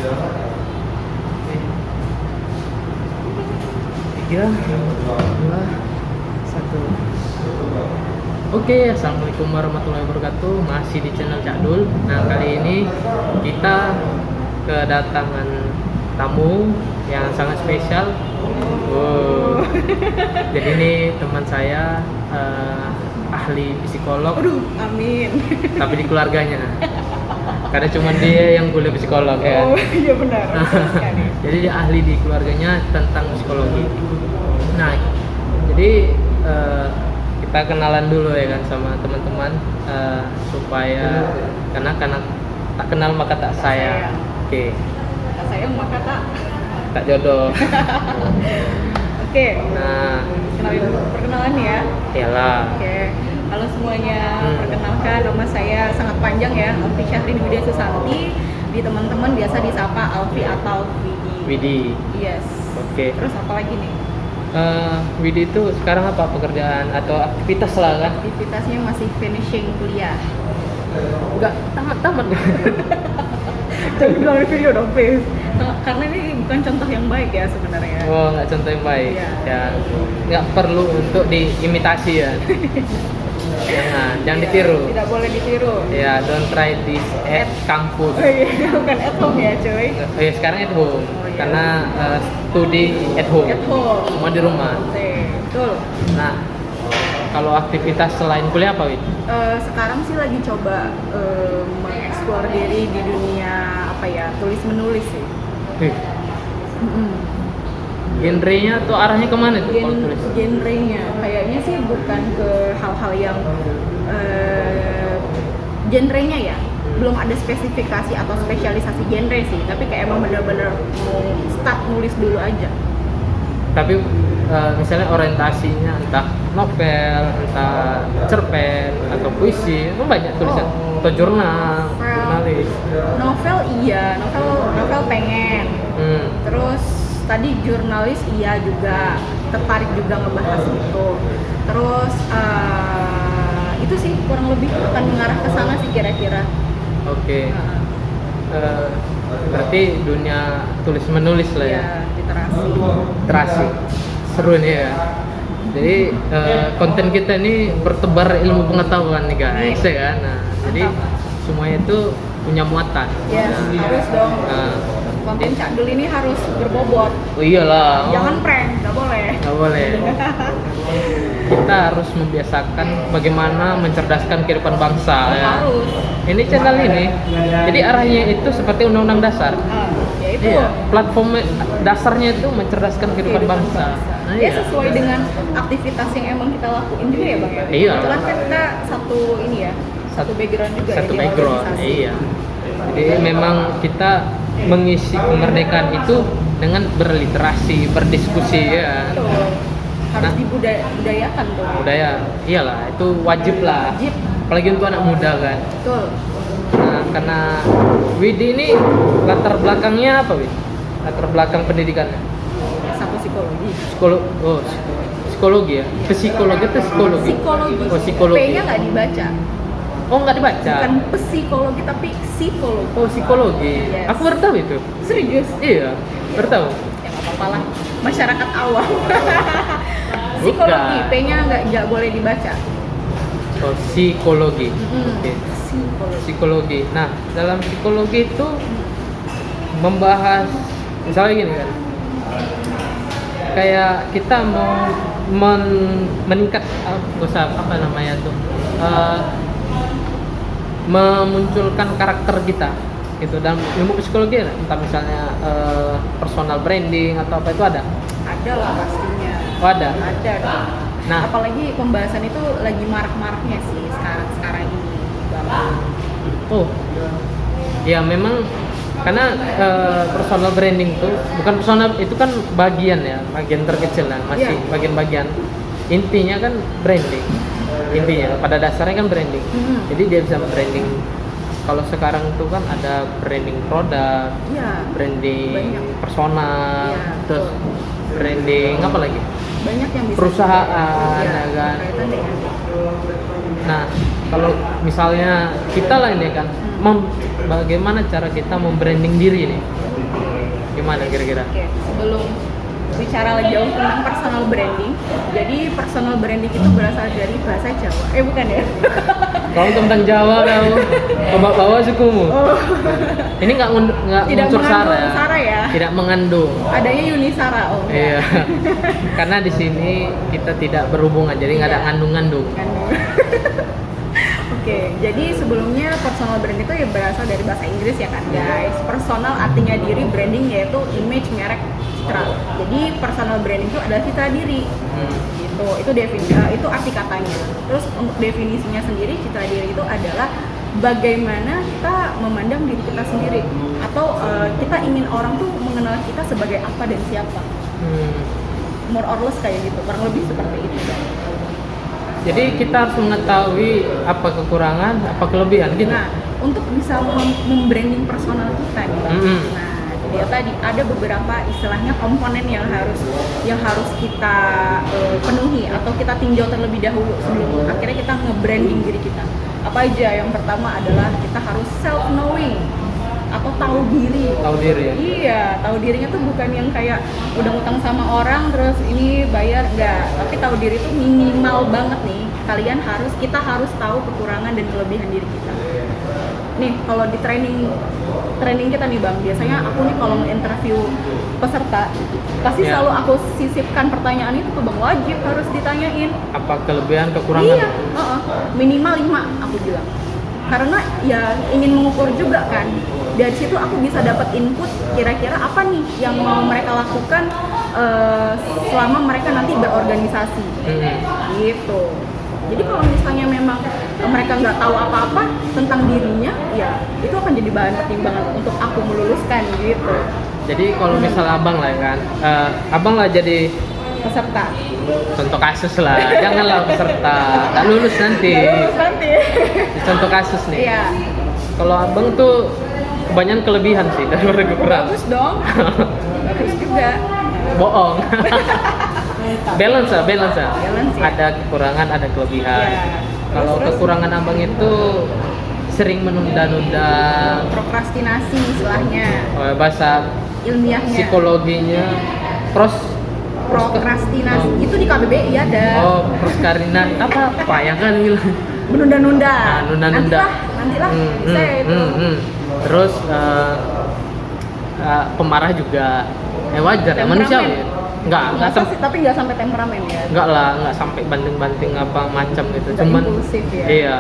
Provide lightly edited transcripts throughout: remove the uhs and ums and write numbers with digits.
Tiga, dua, satu. Oke, assalamualaikum warahmatullahi wabarakatuh. Masih di channel Cakdul. Nah, kali ini kita kedatangan tamu yang sangat spesial. Wow. Jadi ini teman saya, ahli psikolog. Aduh, amin. Tapi di keluarganya. Karena cuma dia yang kuliah psikolog ya. Oh iya benar. Sekali. Jadi dia ahli di keluarganya tentang psikologi. Nah, jadi kita kenalan dulu ya kan sama teman-teman, supaya karena tak kenal maka tak sayang. Oke. Tak sayang maka Tak jodoh. Oke. Nah, Kenalin dulu perkenalan ya. iyalah. Oke. Halo semuanya, perkenalkan nama saya sangat panjang ya, Alfi Syahrini Widya Susanti. Di teman-teman biasa disapa Alfi atau Widi. Widi. Yes. Oke. Terus apa lagi nih? Widi itu sekarang apa pekerjaan atau aktivitas lah kan? Aktivitasnya masih finishing kuliah. Enggak tamat-tamat. Jangan bilang di video dong, please. Karena ini bukan contoh yang baik ya sebenarnya. Oh, nggak contoh yang baik. Iya. Ya, nggak perlu untuk diimitasi ya. Jangan Iya, ditiru. Tidak boleh ditiru. Ya, don't try this at kampus. Oh iya, bukan at home ya cuy. Oh ya, sekarang at home. Oh, iya. Karena studi at home. At home. Semua di rumah. Betul. Nah, kalau aktivitas selain kuliah apa, Wid? Sekarang sih lagi coba mengeksplor diri di dunia apa ya, tulis menulis sih. Genrenya atau arahnya kemana tuh kalau tulis? Genrenya kayaknya sih bukan ke hal-hal yang genrenya ya, belum ada spesifikasi atau spesialisasi genre sih, tapi kayak emang bener-bener mau start nulis dulu aja. Tapi misalnya orientasinya entah novel, entah cerpen atau puisi, itu banyak tulisan. Atau jurnal, jurnalis. Novel iya, novel pengen. Terus tadi jurnalis iya juga, tertarik juga ngebahas itu. Terus itu sih kurang lebih akan mengarah ke sana sih kira-kira. Oke. Berarti dunia tulis menulis lah ya. Iya, literasi. Literasi. Seru nih ya. Jadi konten kita ini bertebar ilmu pengetahuan nih guys, ya kan. Nah, jadi semuanya itu punya muatan. Ya, harus dong. Konten Cakdul ini harus berbobot. Oh iyalah. Jangan prank, nggak boleh. Nggak boleh. Kita harus membiasakan bagaimana mencerdaskan kehidupan bangsa. Ya. Harus. Ini channel ini, jadi arahnya itu seperti undang-undang dasar. Ya itu. Iya, platform dasarnya itu mencerdaskan kehidupan bangsa. Nah, Ya iya. sesuai dengan aktivitas yang emang kita lakuin juga ya bang ya. Iya. Kebetulan kan kita satu ini ya, satu background juga Satu ya di background, organisasi. iya. Jadi memang kita mengisi kemerdekaan itu dengan berliterasi, berdiskusi ya. Betul. Harus Nah. dibudayakan tuh. Budaya, iyalah, itu wajib lah. Wajib. Apalagi untuk anak muda kan. Betul. Nah, karena Widi ini latar belakangnya apa, Wid? Latar belakang pendidikannya? Satu psikologi. Psikologi ya? Psikologi atau psikologi? Psikologi. Oh, psikologi. P-nya nggak dibaca. Oh, nggak dibaca? Bukan psikologi tapi psikologi. Oh, psikologi. Yes. Aku baru tahu itu. Serius? Iya, baru tahu. Ya nggak apa-apa lah. Masyarakat awam. Psikologi. P-nya nggak boleh dibaca. Oh, psikologi. Oke. Psikologi. Psikologi. Nah, dalam psikologi itu membahas misalnya gini kan. Kayak kita mau meningkat apa namanya tuh? Memunculkan karakter kita gitu. Dalam ilmu psikologi entah misalnya personal branding atau apa itu ada? Ada lah pastinya. Oh, ada. Ada dong. Nah. Apalagi pembahasan itu lagi marak-maraknya sih sekarang ini. Oh, ya memang karena personal branding itu bukan personal, itu kan bagian ya, bagian terkecil lah, masih bagian-bagian. Intinya kan branding, intinya pada dasarnya kan branding. Jadi dia bisa branding. Kalau sekarang itu kan ada branding produk, branding banyak. personal, terus branding apa lagi? Banyak yang bisa perusahaan, ya kan. Nah, kalau misalnya kita lah ini kan, bagaimana cara kita membranding diri nih? Gimana kira-kira? Oke, sebelum bicara lebih jauh tentang personal branding, jadi personal branding itu berasal dari bahasa Jawa. Bukan ya? Kalau tentang Jawa kau bawa sukumu. Oh. Ini nggak Tidak unsur mengandung sara sara ya? Tidak mengandung. Adanya Yunisara, oh. Iya. Karena di sini kita tidak berhubungan, jadi nggak ada Iya. ngandung-ngandung. Oke, jadi sebelumnya personal brand itu ya berasal dari bahasa Inggris ya kan guys. Personal artinya diri, branding yaitu image, merek, citra. Jadi personal branding itu adalah citra diri. Gitu. Itu arti katanya. Terus untuk definisinya sendiri, citra diri itu adalah bagaimana kita memandang diri kita sendiri, atau kita ingin orang tuh mengenal kita sebagai apa dan siapa. More or less kayak gitu, kurang lebih seperti itu. Jadi kita harus mengetahui apa kekurangan, apa kelebihan gitu. Nah, untuk bisa membranding personal kita nih. Nah, jadi tadi ada beberapa istilahnya komponen yang harus kita penuhi atau kita tinjau terlebih dahulu sebelum akhirnya kita nge-branding diri kita. Apa aja? Yang pertama adalah kita harus self knowing atau tahu diri. Tahu diri ya? Iya, tahu dirinya tuh bukan yang kayak udah ngutang sama orang terus ini bayar, enggak. Tapi tahu diri tuh minimal banget nih. Kita harus tahu kekurangan dan kelebihan diri kita. Nih, kalau di training kita nih Bang, biasanya aku nih kalau nge-interview peserta pasti selalu aku sisipkan pertanyaan itu tuh Bang, wajib harus ditanyain. Apa kelebihan, kekurangan? Iya, minimal 5 aku bilang. Karena ya ingin mengukur juga kan. Dari situ aku bisa dapat input kira-kira apa nih yang mau mereka lakukan selama mereka nanti berorganisasi. Gitu. Jadi kalau misalnya memang mereka nggak tahu apa-apa tentang dirinya, ya itu akan jadi bahan pertimbangan untuk aku meluluskan gitu. Jadi kalau misal abang lah kan, abang lah jadi Peserta. contoh kasus lah, janganlah peserta, nggak lulus nanti. Contoh kasus nih. Iya. Kalau abang tuh kebanyakan kelebihan sih daripada kekurangan. Bagus dong. Bagus juga. Bohong. balance ya. Balance ya. Ada kekurangan, ada kelebihan. Ya. Kalau Terus? kekurangan abang itu sering menunda-nunda. Prokrastinasi istilahnya, Bahasa ilmiahnya. psikologinya Prokrastinasi itu di KBBI ada. proskarina apa ya kan gitu. Menunda-nunda. Nunda-nunda. Nantilah. Bisa ya itu. Terus pemarah juga wajar ya, manusiawi. Enggak Sih, tapi nggak sampai temperamen ya. Enggak sampai banting-banting apa macam gitu. Nggak Cuman impulsif ya. Iya.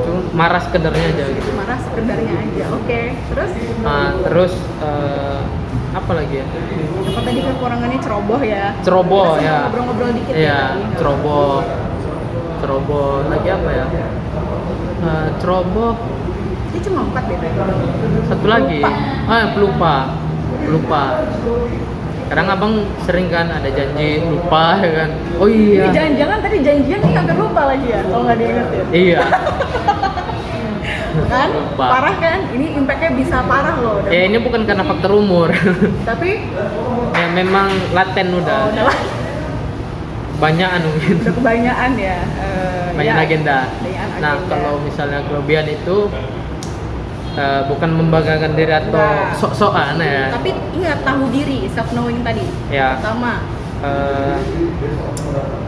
Cuma marah sekedarnya aja gitu. Marah sekedarnya aja. Oke. Terus apa lagi ya? Apa tadi kekurangannya ceroboh ya? Ceroboh Kita ya. Ngobrol-ngobrol dikit Iya, ya. Tadi. ceroboh lagi apa ya? Ceroboh. Ini cuma 4 deh tadi. Satu lagi. Pelupa. Kadang abang sering kan ada janji lupa ya kan. Oh iya. Jangan-jangan tadi janjian nih kagak lupa lagi ya kalau nggak diingetin. Iya. Kan? Lupa. Parah kan? Ini impactnya bisa parah loh. Ini bukan karena faktor umur. Tapi Ya memang laten udah. udah lah. Banyak gitu. Udah kebanyakan ya. Banyak Ya, agenda. banyak Nah, agenda. kalau misalnya kelebihan itu bukan membanggakan diri atau Enggak. sok-sokan ya. Tapi ingat tahu diri, self knowing tadi. Ya. Pertama,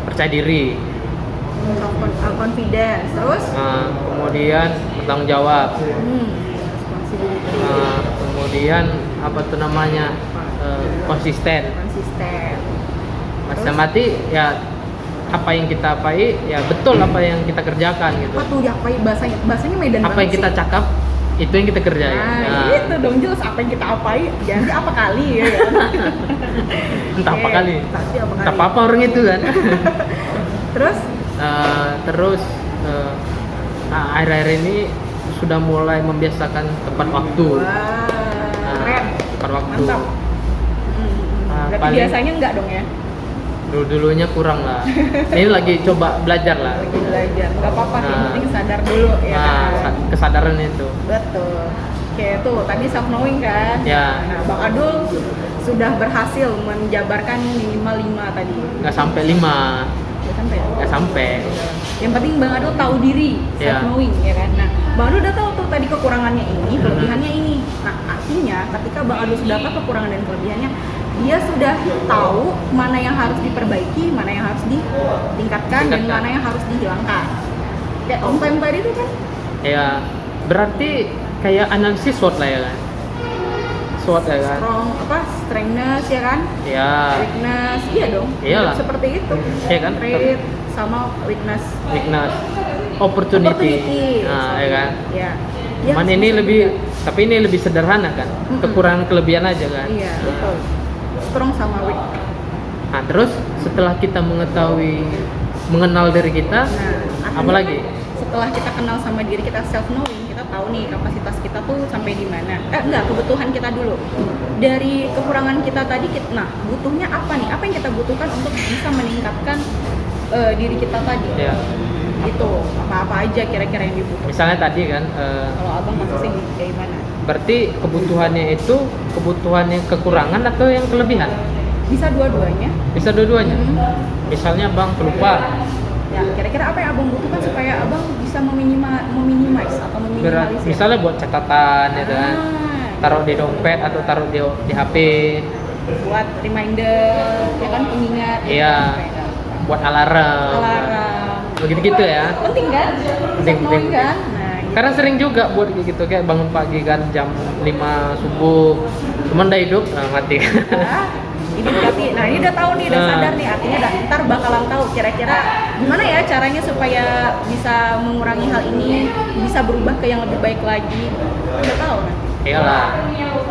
Percaya diri. confidence. Terus Kemudian bertanggung jawab. responsibility. Kemudian apa tuh namanya? Konsisten. Masa mati ya, apa yang kita apai ya betul apa yang kita kerjakan gitu. Apa tuh diapain bahasanya Medan Apa yang banget kita sih. cakap itu yang kita kerjain. Itu dong jelas apa yang kita apain. Jangan apa kali ya. Entah apa kali. Pasti apa kali. Entah apa orang itu kan. Terus Akhir-akhir ini sudah mulai membiasakan tepat waktu. keren. Tepat waktu. Mantap. Berarti Paling- biasanya enggak dong ya? Dulunya kurang lah. Ini lagi coba belajar lah. Lagi belajar. Enggak apa-apa, yang Nah. penting sadar dulu ya kan. Kesadaran itu. Betul. Oke, tuh tadi self knowing kan. Ya. Nah, Bang Adul sudah berhasil menjabarkan minimal 5 tadi. Nggak sampai 5. Udah sampai ya? Nggak sampai. Yang penting Bang Adul tahu diri, Ya. self knowing ya kan. Nah, Bang Adul udah tahu tuh tadi kekurangannya ini, kelebihannya ini. Nah, artinya ketika Bang Adul sudah tahu kekurangan dan kelebihannya, dia sudah tahu mana yang harus diperbaiki, mana yang harus ditingkatkan, dan mana yang harus dihilangkan. Kayak on time tadi itu kan? Ya, berarti kayak analisis SWOT lah ya kan? SWOT ya kan? Strengthness ya kan? Ya. Weakness, iya dong. Iyalah. Seperti itu. Iya kan? Strength sama weakness. Opportunity. Nah, ya kan? Iya. Cuman ini lebih, tapi ini lebih sederhana kan? Kekurangan kelebihan aja kan? Iya, betul. Strong sama weak. Nah, terus setelah kita mengenal diri kita, apa lagi? Setelah kita kenal sama diri kita, self knowing, kita tahu nih kapasitas kita tuh sampai di mana. Kebutuhan kita dulu. Dari kekurangan kita tadi, butuhnya apa nih? Apa yang kita butuhkan untuk bisa meningkatkan diri kita tadi? Ya. Itu apa aja kira-kira yang dibutuhkan? Misalnya tadi kan, kalau abang masuk kayak gimana? berarti kebutuhannya itu kebutuhannya kekurangan atau yang kelebihan? Bisa dua-duanya. Bisa dua-duanya. Misalnya bang pelupa. Ya, kira-kira apa yang abang butuhkan supaya abang bisa meminimize atau meminimalisir? Misalnya buat catatan ya kan, taruh di dompet atau taruh di HP. Buat reminder, ya kan pengingat. Iya. Buat alarm. Begitu ya. Penting kan? Penting. Kan? Nah, gitu. Karena sering juga buat gitu kayak bangun pagi kan jam 5 subuh, cuman udah hidup mati. Ini berarti, ini udah tahu nih, udah sadar nih, artinya ntar bakalan tahu kira-kira gimana ya caranya supaya bisa mengurangi hal ini, bisa berubah ke yang lebih baik lagi. Udah tahu nanti. Iyalah.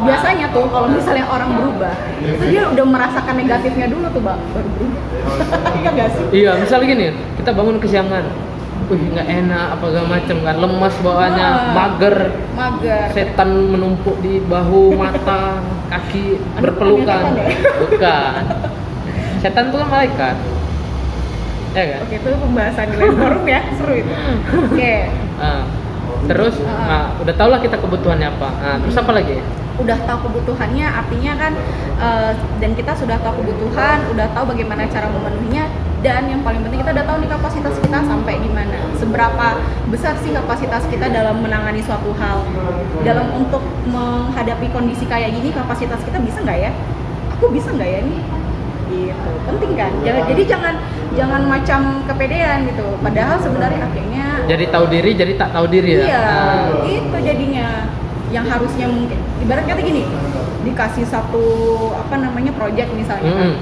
Biasanya tuh kalau misalnya orang berubah, itu dia udah merasakan negatifnya dulu tuh bang, baru berubah. Iya nggak sih? Iya, misalnya gini, kita bangun kesiangan, nggak enak apa segala macem kan, lemas bawaannya, mager, setan menumpuk di bahu, mata, kaki berpelukan. Bukan, setan itu kan malaikat, ya kan? Oke, itu pembahasan di lain forum ya, seru itu. Oke. Terus, udah tau lah kita kebutuhannya apa. Terus apa lagi? Udah tahu kebutuhannya, artinya kan, dan kita sudah tahu kebutuhan, udah tahu bagaimana cara memenuhinya, dan yang paling penting kita udah tahu nih kapasitas kita sampai di mana. Seberapa besar sih kapasitas kita dalam menangani suatu hal, dalam untuk menghadapi kondisi kayak gini, kapasitas kita bisa nggak ya? Aku bisa nggak ya nih? Gitu, penting kan? Jadi jangan macam kepedean gitu. Padahal sebenarnya akhirnya jadi tahu diri, jadi tak tahu diri ya. Iya, itu jadinya yang harusnya mungkin ibarat kata gini, dikasih satu project misalnya.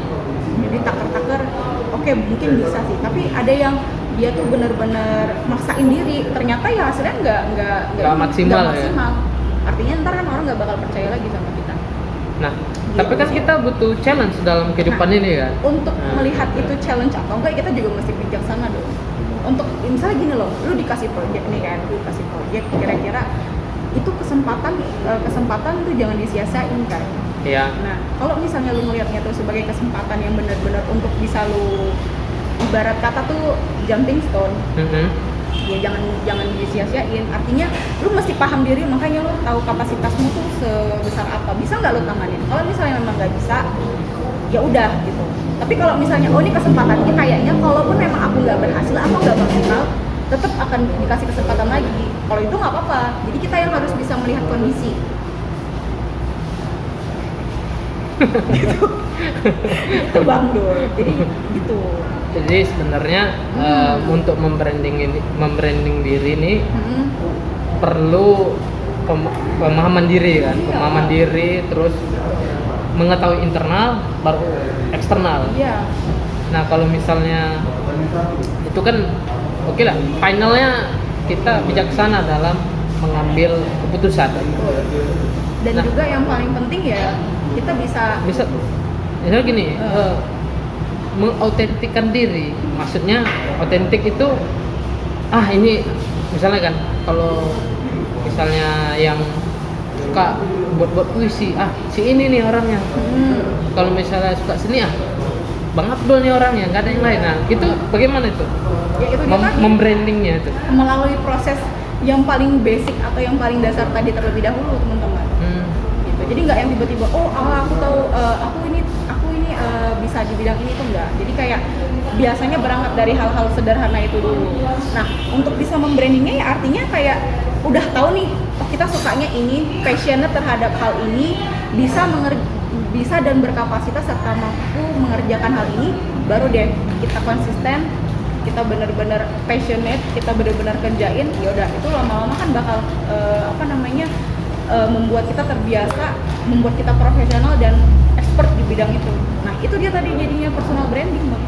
Jadi taker-taker, oke, mungkin bisa sih. Tapi ada yang dia tuh bener-bener maksain diri, ternyata ya hasilnya nggak maksimal. Artinya ntar kan orang nggak bakal percaya lagi sama kita. Nah, tapi kan kita butuh challenge dalam kehidupan ini kan. Untuk melihat itu challenge atau enggak, kita juga mesti bijaksana dong. Untuk misalnya gini loh, lu dikasih project nih kan, kira-kira itu kesempatan tuh jangan disia-siain kan. Iya. Nah, kalau misalnya lu melihatnya tuh sebagai kesempatan yang benar-benar untuk bisa lu ibarat kata tuh jumping stone. Ya jangan disia-siain. Artinya lu mesti paham diri, makanya lu tahu kapasitasmu tuh sebesar apa. Bisa nggak lu tanganin? Kalau misalnya memang nggak bisa, ya udah gitu. Tapi kalau misalnya ini kesempatannya kayaknya kalaupun memang aku nggak berhasil, aku nggak maksimal, tetap akan dikasih kesempatan lagi. Kalau itu nggak apa-apa. Jadi kita yang harus bisa melihat kondisi. Gitu. Itu Bang Dul. Jadi gitu. Jadi sebenarnya untuk membranding diri ini perlu pemahaman diri kan, pemahaman diri, terus mengetahui internal baru eksternal. Iya. Nah kalau misalnya itu kan oke lah, finalnya kita bijaksana dalam mengambil keputusan. Dan juga yang paling penting ya kita bisa misalnya gini, mengautentikkan diri. Maksudnya autentik itu ini misalnya kan kalau misalnya yang suka buat puisi, si ini nih orangnya. Kalau misalnya suka seni, Bang Abdul nih orangnya, nggak ada yang lain. Nah itu bagaimana itu? Ya, itu membrandingnya itu melalui proses yang paling basic atau yang paling dasar tadi terlebih dahulu, teman-teman. Gitu. Jadi nggak yang tiba-tiba aku tahu aku ini bisa di bidang ini, tuh enggak. Jadi kayak biasanya berangkat dari hal-hal sederhana itu dulu. Nah, untuk bisa membrandingnya ya artinya kayak udah tahu nih oh kita sukanya ini, passionate terhadap hal ini, bisa dan berkapasitas serta mampu mengerjakan hal ini, baru deh kita konsisten, kita benar-benar passionate, kita benar-benar kerjain, ya udah itu lama-lama kan bakal membuat kita terbiasa, membuat kita profesional dan expert di bidang itu. Nah itu dia tadi jadinya personal branding, Bang.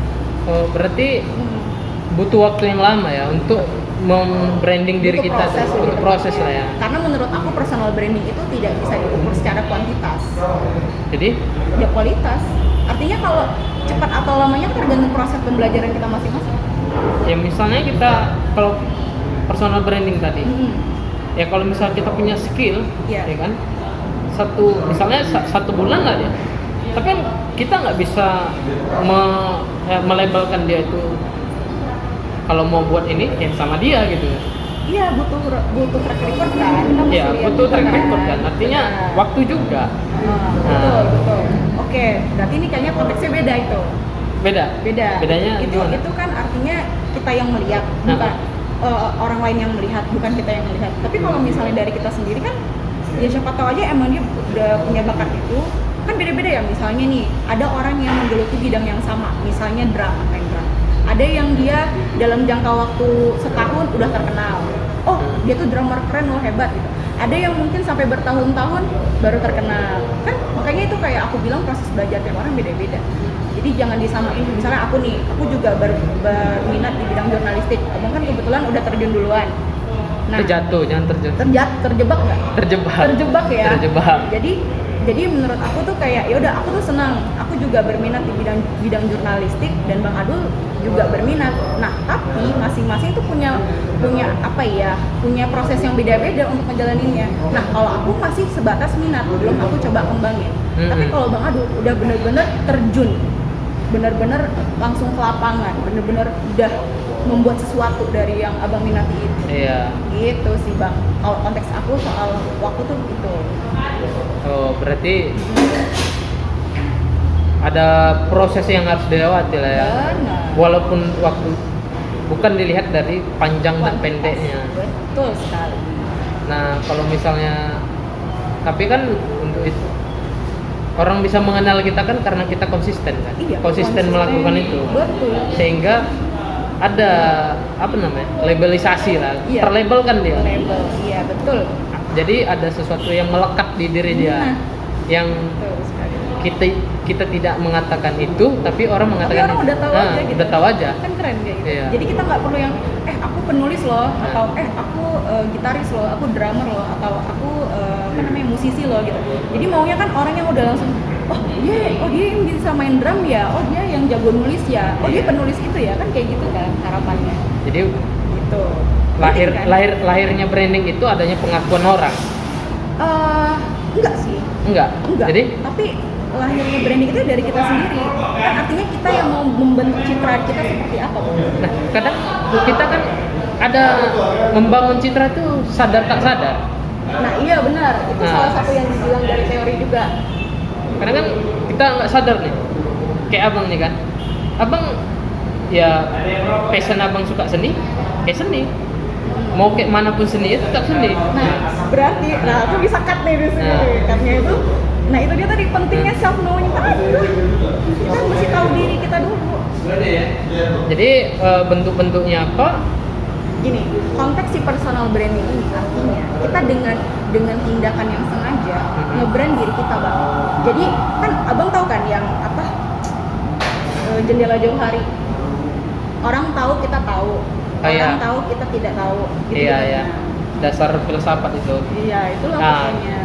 Oh, berarti butuh waktu yang lama ya untuk membranding diri kita, untuk proses lah ya. Karena menurut aku personal branding itu tidak bisa diukur secara kuantitas. Jadi? Ya kualitas. Artinya kalau cepat atau lamanya tergantung proses pembelajaran kita masing-masing. Ya misalnya kita kalau personal branding tadi, ya kalau misalnya kita punya skill, ya kan, misalnya satu bulan lah ya, tapi kan kita nggak bisa melabelkan dia itu kalau mau buat ini yang sama dia gitu. Iya, butuh track record kan. Iya, butuh track record kan. Artinya waktu juga. Betul. Oke, berarti ini kayaknya konteksnya beda itu. Beda. Bedanya gimana? Itu kan artinya kita yang melihat, bukan orang lain yang melihat, bukan kita yang melihat. Tapi kalau misalnya dari kita sendiri kan, ya siapa tahu aja emang dia udah punya bakat itu. Kan beda-beda ya. Misalnya nih, ada orang yang menggeluti bidang yang sama, misalnya drum. Ada yang dia dalam jangka waktu setahun udah terkenal. Oh, dia tuh drummer keren loh, hebat gitu. Ada yang mungkin sampai bertahun-tahun baru terkenal. Kan makanya itu kayak aku bilang proses belajar tiap orang beda-beda. Jadi jangan disamain. Misalnya aku juga berminat di bidang jurnalistik. Abang kan kebetulan udah terjun duluan. Nah, jangan terjebak nggak? Terjebak ya. Jadi menurut aku tuh kayak ya udah aku tuh senang. Aku juga berminat di bidang jurnalistik dan Bang Adul juga berminat. Nah, tapi masing-masing tuh punya proses yang beda-beda untuk menjalaninya. Nah, kalau aku masih sebatas minat, belum aku coba kembangin. Tapi kalau Bang Adul udah bener-bener terjun, bener-bener langsung ke lapangan, bener-bener udah membuat sesuatu dari yang Abang minati itu. Iya. Gitu sih, Bang. Kalau konteks aku soal waktu tuh gitu. Oh, berarti ada proses yang harus dilewati lah ya. Benar. Walaupun waktu bukan dilihat dari panjang dan pendeknya. Betul sekali. Nah, kalau misalnya tapi kan untuk itu orang bisa mengenal kita kan karena kita konsisten kan. Iya, konsisten melakukan itu. Betul. Sehingga ada labelisasi lah. Iya. Terlabelkan dia. Label. Iya, betul. Jadi ada sesuatu yang melekat di diri dia. Yang kita tidak mengatakan itu, tapi orang mengatakan orang itu. udah tahu aja gitu. Udah tahu aja. Kan keren kayak gitu. Iya. Jadi kita nggak perlu yang aku penulis loh, atau aku gitaris loh, aku drummer loh, atau aku musisi loh gitu. Jadi maunya kan orang yang udah langsung dia yang bisa main drum ya, dia yang jago nulis ya, dia penulis itu ya, kan kayak gitu kan harapannya. Jadi gitu. Lahirnya branding itu adanya pengakuan orang. Enggak sih. Enggak. Jadi tapi lahirnya branding itu dari kita sendiri. Kan artinya kita yang mau membentuk citra kita seperti apa. Nah, kadang kita kan ada membangun citra itu sadar tak sadar. Nah iya benar, itu salah satu yang dibilang dari teori juga. Karena kan kita nggak sadar nih, kayak abang nih kan, abang ya passion abang suka seni, seni. Mau kayak manapun seni itu tetap seni. Nah berarti, aku bisa cut nih di sini. Cutnya itu, nah itu dia tadi pentingnya self knowing tadi. Kita mesti tahu diri kita dulu. Jadi bentuk-bentuknya apa? Gini, konteks si personal branding ini artinya kita dengan tindakan yang sengaja nge-brand diri kita, Bang. Jadi kan abang tahu kan yang jendela jauh hari. Orang tahu kita tahu, orang tahu kita tidak tahu. Gitu iya, kan? iya. Dasar filsafat itu. Iya, itulah pokoknya.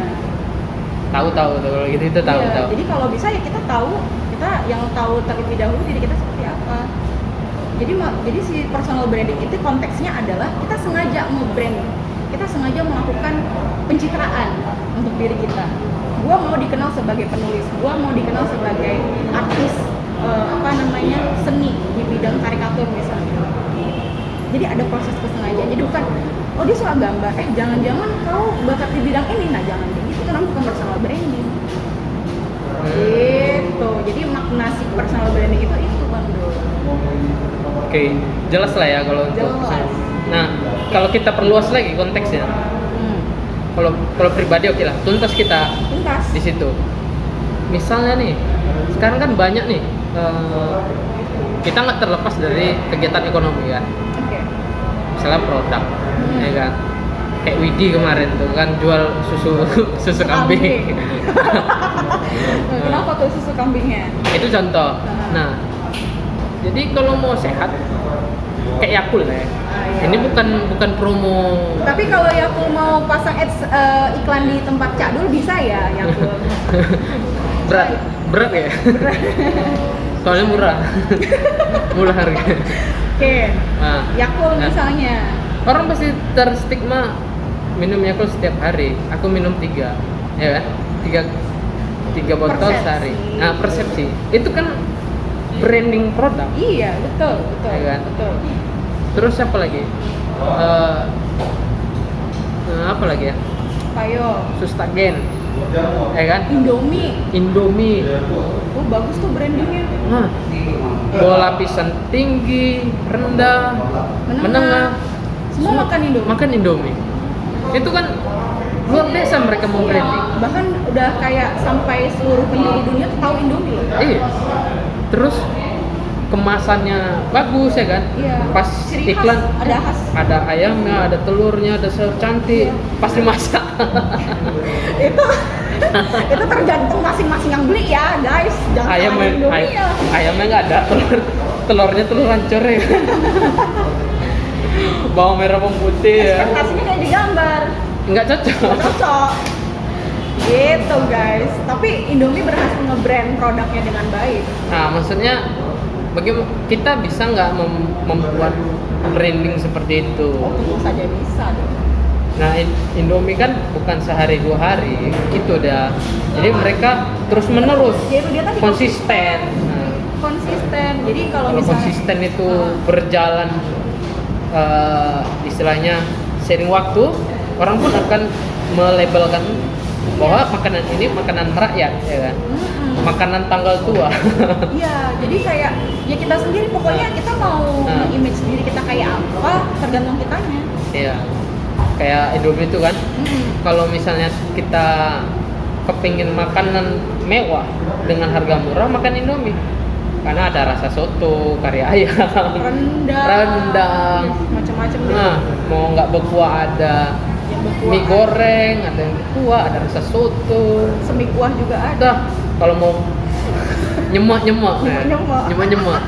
Tahu kalau gitu itu tahu. Jadi kalau bisa ya kita tahu, kita yang tahu terlebih dahulu diri kita seperti apa. Jadi si personal branding itu konteksnya adalah kita sengaja nge-brand, kita sengaja melakukan pencitraan untuk diri kita. Gua mau dikenal sebagai penulis, gua mau dikenal sebagai artis seni di bidang karikatur misalnya. Jadi ada proses kesengajaan. Jadi bukan dia suka gambar, jangan-jangan kau bakat di bidang ini, nah jangan kayak gitu, itu namanya bukan personal branding. Gitu. Jadi makna si personal branding itu Bang Dul. Oke, jelas lah ya kalau untuk. Jelas. Nah, kalau kita perluas lagi konteksnya, kalau pribadi oke lah, tuntas kita Tuntas. di situ. Misalnya nih, sekarang kan banyak nih kita nggak terlepas dari kegiatan ekonomi kan. Oke. Misalnya produk, ya kan. Kayak Widi kemarin tuh kan jual susu kambing. Kenapa tuh susu kambingnya? Itu contoh. Nah, jadi kalau mau sehat kayak Yakult ya. Iya. Ini bukan promo. Tapi kalau Yakult mau pasang ads iklan di tempat Cak Dul bisa ya Yakult. berat ya. Soalnya murah. Murah harga. Oke. Nah, Yakult misalnya. orang pasti terstigma minum Yakult setiap hari. Aku minum 3, ya kan? 3 botol Persepsi. sehari. Nah, persepsi. Itu kan branding produk. Iya, betul. Ya kan? Betul. Terus apa lagi? Apa lagi ya? Payo. Sustagen. Ya kan? Indomie. Oh, bagus tuh brandingnya. Nah, bola lapisan tinggi, rendah, menengah. Semua makan Indomie. Makan Indomie. Itu kan luar biasa mereka mau branding. Bahkan udah kayak sampai seluruh penjuru dunia tuh tahu Indomie loh. Iya. Terus kemasannya bagus ya kan? Iya. Pas Ciri khas, iklan ada khas. ada ayamnya, ada telurnya, ada sayur cantik. Iya. Pas dimasak. itu tergantung masing-masing yang beli ya guys. Jangan salahin Indomie ya. Ayamnya nggak ada, telurnya telur hancur ya. Bawang merah, bawang putih ya. Ekspektasinya kayak digambar. Nggak cocok. Nggak cocok. Gitu guys. Tapi Indomie berhasil nge-brand produknya dengan baik. Nah, maksudnya bagaimana kita bisa nggak membuat branding seperti itu? Oh, tentu saja bisa dong. Nah, Indomie kan bukan sehari 2 hari, itu dah. Jadi mereka terus menerus Ya, itu dia tadi konsisten. Nah, konsisten. Jadi kalau kalau misalnya konsisten itu berjalan, istilahnya sering waktu, orang pun akan melabelkan bahwa makanan ini makanan rakyat, ya kan? Makanan tanggal tua. Iya, jadi kayak ya kita sendiri pokoknya kita mau image diri kita kayak apa tergantung kitanya. Iya. Kayak Indomie itu kan, kalau misalnya kita kepingin makanan mewah dengan harga murah, makan Indomie. Karena ada rasa soto, kari ayam, rendang, macam-macam deh. Nah, mau nggak berkuah ada Yang berkuah mie goreng, ada yang berkuah, ada rasa soto. semi kuah juga ada. Dah, kalau mau nyemak-nyemak, Nyemak-nyemak.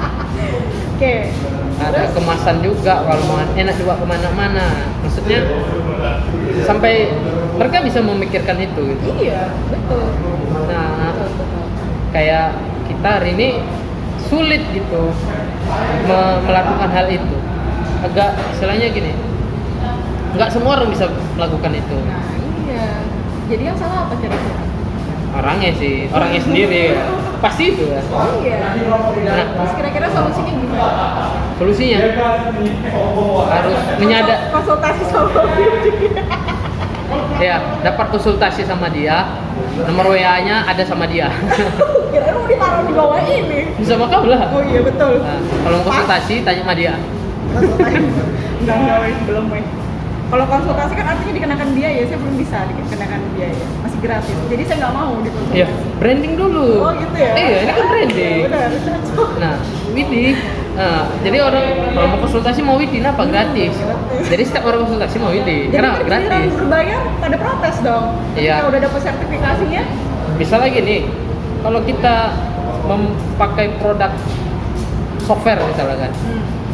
Oke. ada kemasan juga kalau mau enak juga kemana-mana. Maksudnya sampai mereka bisa memikirkan itu gitu. Iya, betul. Nah, Betul. kayak kita hari ini sulit gitu melakukan hal itu. Agak istilahnya gini, nggak semua orang bisa melakukan itu. Nah, iya. Jadi yang salah apa kira-kira? Orangnya sendiri ya. Pasti itu ya. Iya. Nah, Terus kira-kira solusinya gimana? solusinya harus menyadar, Konsultasi sama ya, dapat konsultasi sama dia, nomor WA-nya ada sama dia. Kira-kira mau ditaruh di bawah ini. Bisa sama kau lah. Oh iya betul. Nah, kalau mau konsultasi tanya sama dia. Enggak, belum weh. Kalau konsultasi kan artinya dikenakan biaya, saya belum bisa dikenakan biaya, masih gratis. Jadi saya nggak mau dikonsultasi. Iya, branding dulu. Oh gitu ya? Iya, ini kan branding. Benar. Nah, Widi. Nah, jadi orang kalau mau konsultasi mau Widi, apa gratis. Jadi setiap orang konsultasi mau Widi, Jadi karena kan gratis. giliran berbayar pada protes dong. Iya. Kalau udah dapat sertifikasinya, Misalnya gini, kalau kita memakai produk software misalnya kan,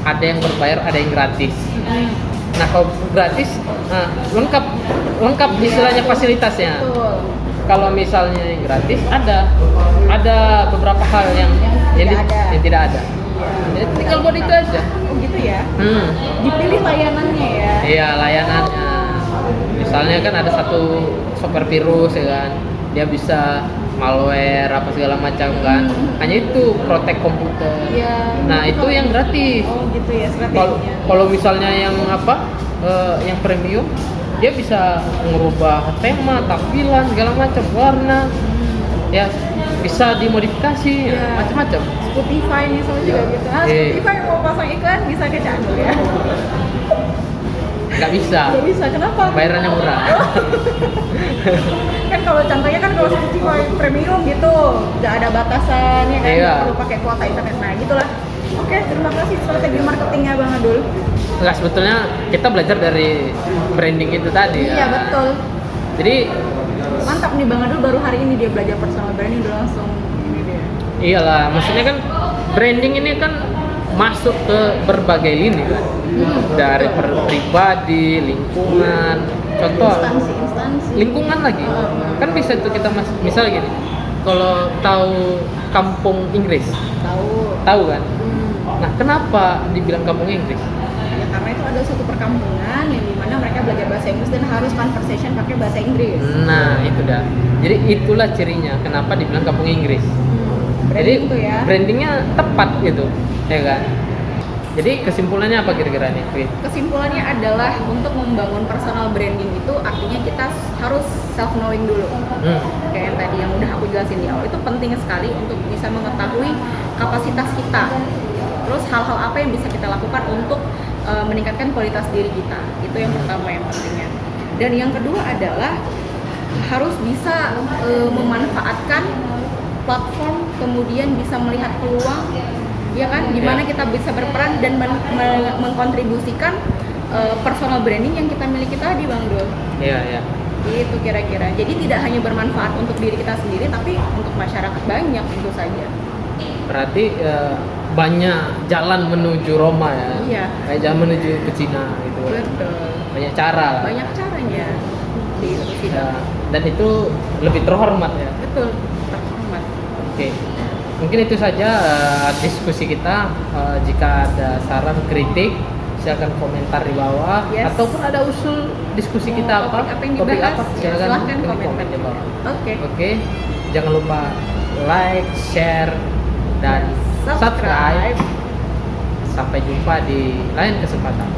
ada yang berbayar, ada yang gratis. Nah, kalau gratis, lengkap istilahnya fasilitasnya. betul. Kalau misalnya yang gratis, ada beberapa hal yang tidak ada. Jadi tinggal buat itu aja. Oh gitu ya. Dipilih Layanannya ya. Iya, layanannya. Misalnya kan ada satu software virus ya kan, dia bisa malware apa segala macam kan. Hanya itu protect komputer. Iya. Nah, itu yang gratis. Oh gitu ya Kalau strateginya. misalnya yang yang premium, dia bisa merubah tema, tampilan, segala macam, warna, ya bisa dimodifikasi, Iya. macam-macam. Spotify nih sama juga gitu. Iya. Spotify mau pasang iklan bisa ke channel ya. Nggak bisa. Nggak bisa, kenapa? Bayarannya murah. Kan kalau contohnya kan kalau Spotify premium gitu, nggak ada batasannya kan, Iya. nggak perlu pakai kuota internet. Nah gitulah. Oke, terima kasih strategi marketingnya Bang Adul. Nggak, sebetulnya kita belajar dari branding itu tadi. Iya ya. betul. Jadi Mantap nih Bang Adul, baru hari ini dia belajar personal branding, udah langsung ini dia. iyalah, maksudnya kan branding ini kan masuk ke berbagai lini kan. Dari pribadi, lingkungan, contoh Instansi. lingkungan lagi. Kan bisa tuh kita misal gini. Kalau tahu kampung Inggris, Tahu. kan? Nah, kenapa dibilang kampung Inggris? Ya karena itu ada suatu perkampungan yang dimana mereka belajar bahasa Inggris dan harus conversation pakai bahasa Inggris. Nah, itu dah. Jadi itulah cirinya kenapa dibilang kampung Inggris. Jadi Branding tuh ya. brandingnya tepat gitu, ya kan? Jadi kesimpulannya apa kira-kira nih, Wi? Kesimpulannya adalah untuk membangun personal branding itu artinya kita harus self knowing dulu. Kayak yang tadi yang udah aku jelasin di awal, itu penting sekali untuk bisa mengetahui kapasitas kita. Terus hal-hal apa yang bisa kita lakukan untuk meningkatkan kualitas diri kita. Itu yang pertama yang pentingnya. Dan yang kedua adalah harus bisa memanfaatkan platform, kemudian bisa melihat peluang, ya kan, dimana kita bisa berperan dan mengkontribusikan personal branding yang kita miliki tadi, Bang Dul. Iya. Itu kira-kira. Jadi tidak hanya bermanfaat untuk diri kita sendiri, tapi untuk masyarakat banyak tentu saja. Berarti banyak jalan menuju Roma ya. Iya. Kayak jalan menuju ke Cina gitu. Betul. Banyak cara lah. Banyak caranya di situ. Ya, dan itu lebih terhormat ya. Betul. Terhormat. Oke. Mungkin itu saja diskusi kita. Jika ada saran kritik, silakan komentar di bawah. Yes. Ataupun ada usul diskusi kita apa? Topik apa yang Topik dibahas, apa? ya, silahkan komen komen. di bawah. Oke. Oke. Jangan lupa like, share, dan subscribe. Sampai jumpa di lain kesempatan.